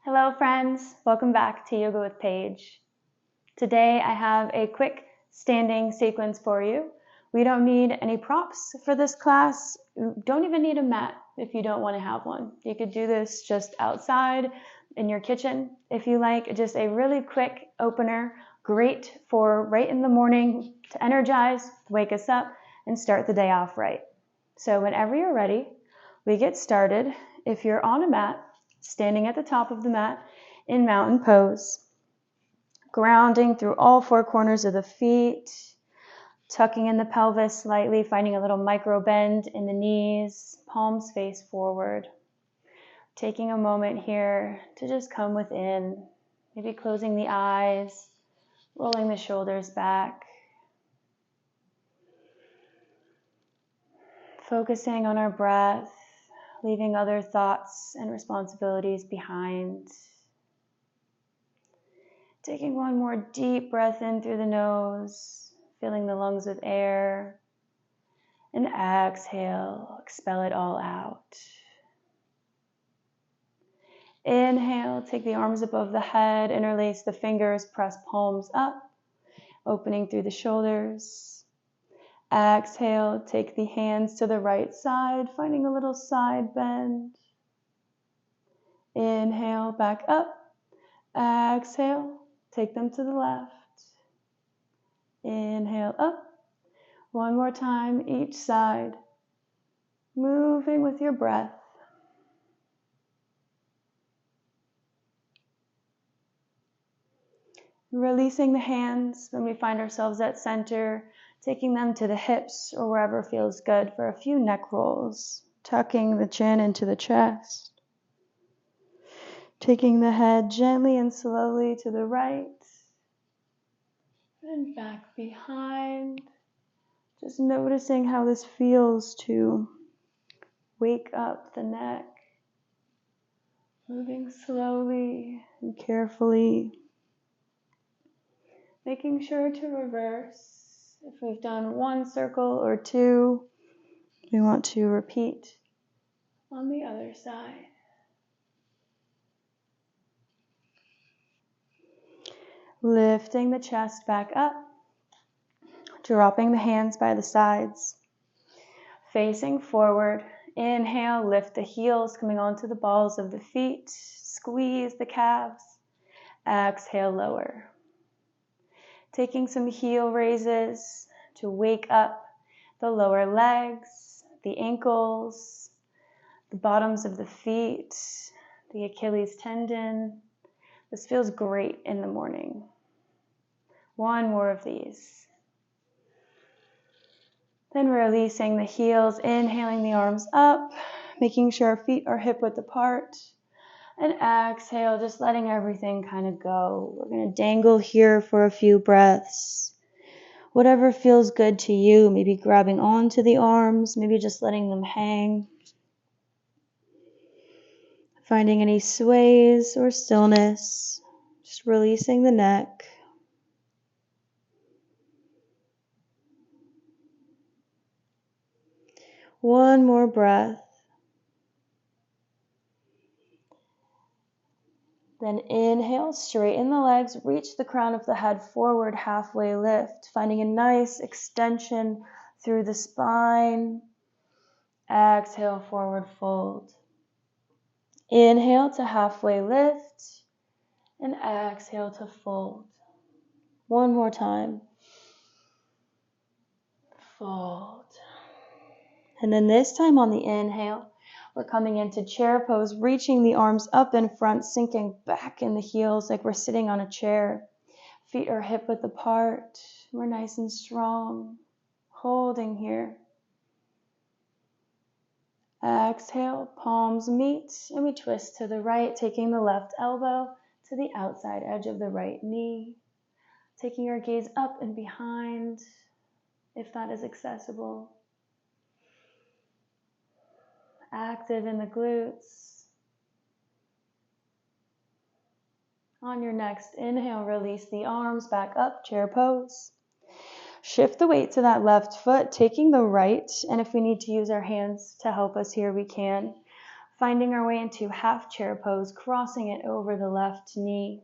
Hello friends, welcome back to Yoga with Paige. Today I have a quick standing sequence for you. We don't need any props for this class. You don't even need a mat if you don't want to have one. You could do this just outside in your kitchen if you like. Just a really quick opener, great for right in the morning to energize, wake us up, and start the day off right. So whenever you're ready, we get started. If you're on a mat, standing at the top of the mat in mountain pose, grounding through all four corners of the feet, tucking in the pelvis slightly, finding a little micro bend in the knees, palms face forward. Taking a moment here to just come within, maybe closing the eyes, rolling the shoulders back, focusing on our breath, leaving other thoughts and responsibilities behind. Taking one more deep breath in through the nose, filling the lungs with air, and exhale, expel it all out. Inhale, take the arms above the head, interlace the fingers, press palms up, opening through the shoulders. Exhale, take the hands to the right side, finding a little side bend. Inhale, back up. Exhale, take them to the left. Inhale, up. One more time, each side. Moving with your breath. Releasing the hands when we find ourselves at center, taking them to the hips or wherever feels good for a few neck rolls, tucking the chin into the chest, taking the head gently and slowly to the right and back behind, just noticing how this feels to wake up the neck, moving slowly and carefully, making sure to reverse. If we've done one circle or two, we want to repeat on the other side. Lifting the chest back up, dropping the hands by the sides, facing forward. Inhale, lift the heels coming onto the balls of the feet, squeeze the calves. Exhale, lower. Taking some heel raises to wake up the lower legs, the ankles, the bottoms of the feet, the Achilles tendon. This feels great in the morning. One more of these. Then releasing the heels, inhaling the arms up, making sure our feet are hip width apart. And exhale, just letting everything kind of go. We're going to dangle here for a few breaths. Whatever feels good to you, maybe grabbing onto the arms, maybe just letting them hang. Finding any sways or stillness, just releasing the neck. One more breath. Then inhale, straighten the legs, reach the crown of the head forward, halfway lift, finding a nice extension through the spine. Exhale, forward fold. Inhale to halfway lift, and exhale to fold. One more time. Fold. And then this time on the inhale, we're coming into chair pose, reaching the arms up in front, sinking back in the heels like we're sitting on a chair. Feet are hip width apart. We're nice and strong. Holding here. Exhale, palms meet, and we twist to the right, taking the left elbow to the outside edge of the right knee. Taking our gaze up and behind, if that is accessible. Active in the glutes. On your next inhale, release the arms back up, chair pose. Shift the weight to that left foot, taking the right, and if we need to use our hands to help us here, we can. Finding our way into half chair pose, crossing it over the left knee,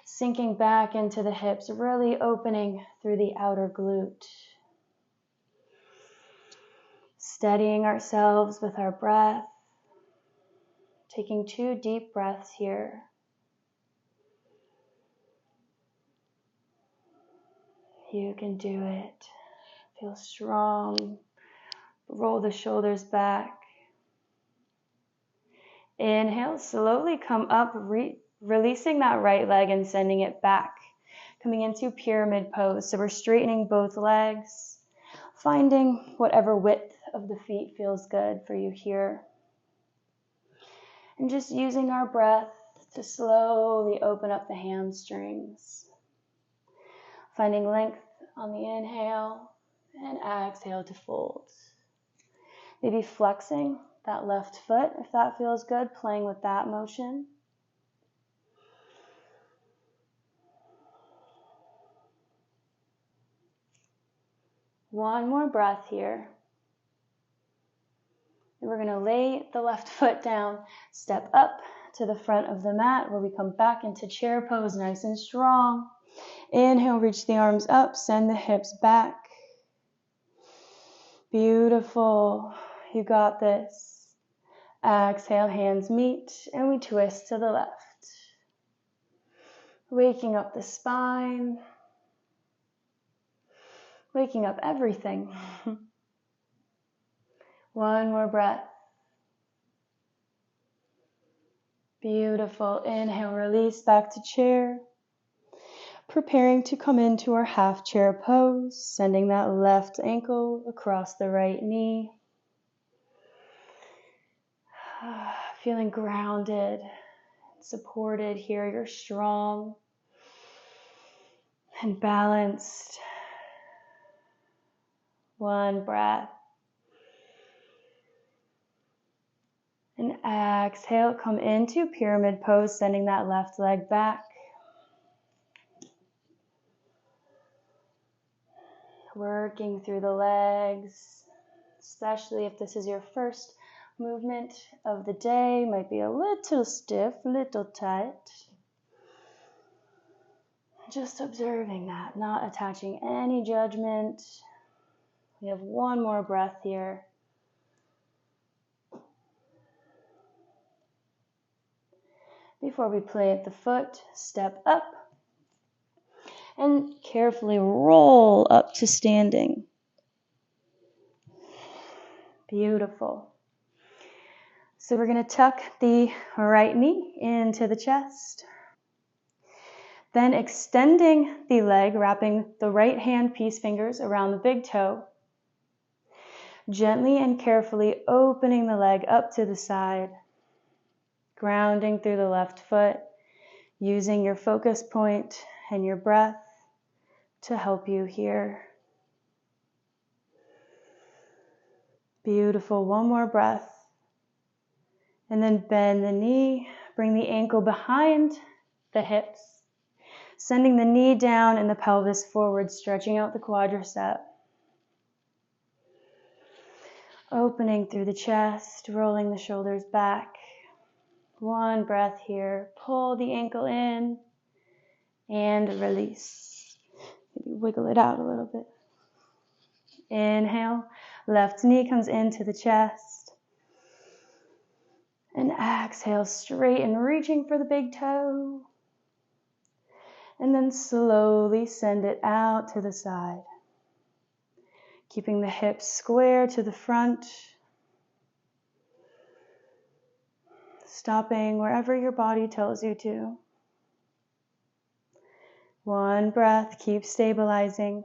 sinking back into the hips, really opening through the outer glute. Steadying ourselves with our breath, taking 2 deep breaths here. You can do it. Feel strong. Roll the shoulders back. Inhale, slowly come up, releasing that right leg and sending it back. Coming into pyramid pose. So we're straightening both legs, finding whatever width of the feet feels good for you here. And just using our breath to slowly open up the hamstrings. Finding length on the inhale and exhale to fold. Maybe flexing that left foot if that feels good, playing with that motion. One more breath here. And we're going to lay the left foot down, step up to the front of the mat where we come back into chair pose, nice and strong. Inhale, reach the arms up, send the hips back. Beautiful. You got this. Exhale, hands meet, and we twist to the left. Waking up the spine. Waking up everything. One more breath. Beautiful. Inhale, release back to chair. Preparing to come into our half chair pose, sending that left ankle across the right knee. Feeling grounded, supported here. You're strong and balanced. One breath. And exhale, come into pyramid pose, sending that left leg back. Working through the legs, especially if this is your first movement of the day. Might be a little stiff, a little tight. Just observing that, not attaching any judgment. We have one more breath here. Before we plant the foot, step up and carefully roll up to standing. Beautiful. So we're going to tuck the right knee into the chest. Then extending the leg, wrapping the right hand peace fingers around the big toe. Gently and carefully opening the leg up to the side. Grounding through the left foot, using your focus point and your breath to help you here. Beautiful. One more breath. And then bend the knee, bring the ankle behind the hips, sending the knee down and the pelvis forward, stretching out the quadricep. Opening through the chest, rolling the shoulders back. One breath here. Pull the ankle in and release. Maybe wiggle it out a little bit. Inhale, left knee comes into the chest. And exhale, straighten, reaching for the big toe. And then slowly send it out to the side. Keeping the hips square to the front. Stopping wherever your body tells you to. One breath, keep stabilizing.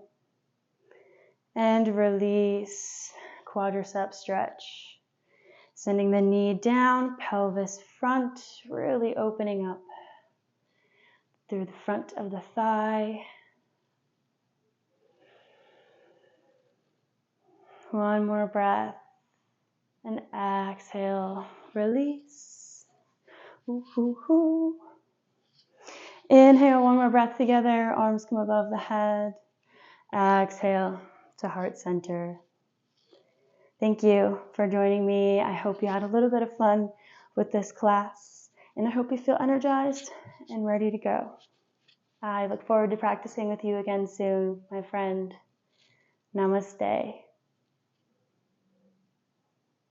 And release, quadricep stretch. Sending the knee down, pelvis front, really opening up through the front of the thigh. One more breath. And exhale, release. Ooh, ooh, ooh. Inhale, one more breath together. Arms come above the head. Exhale to heart center. Thank you for joining me. I hope you had a little bit of fun with this class, and I hope you feel energized and ready to go. I look forward to practicing with you again soon, my friend. Namaste.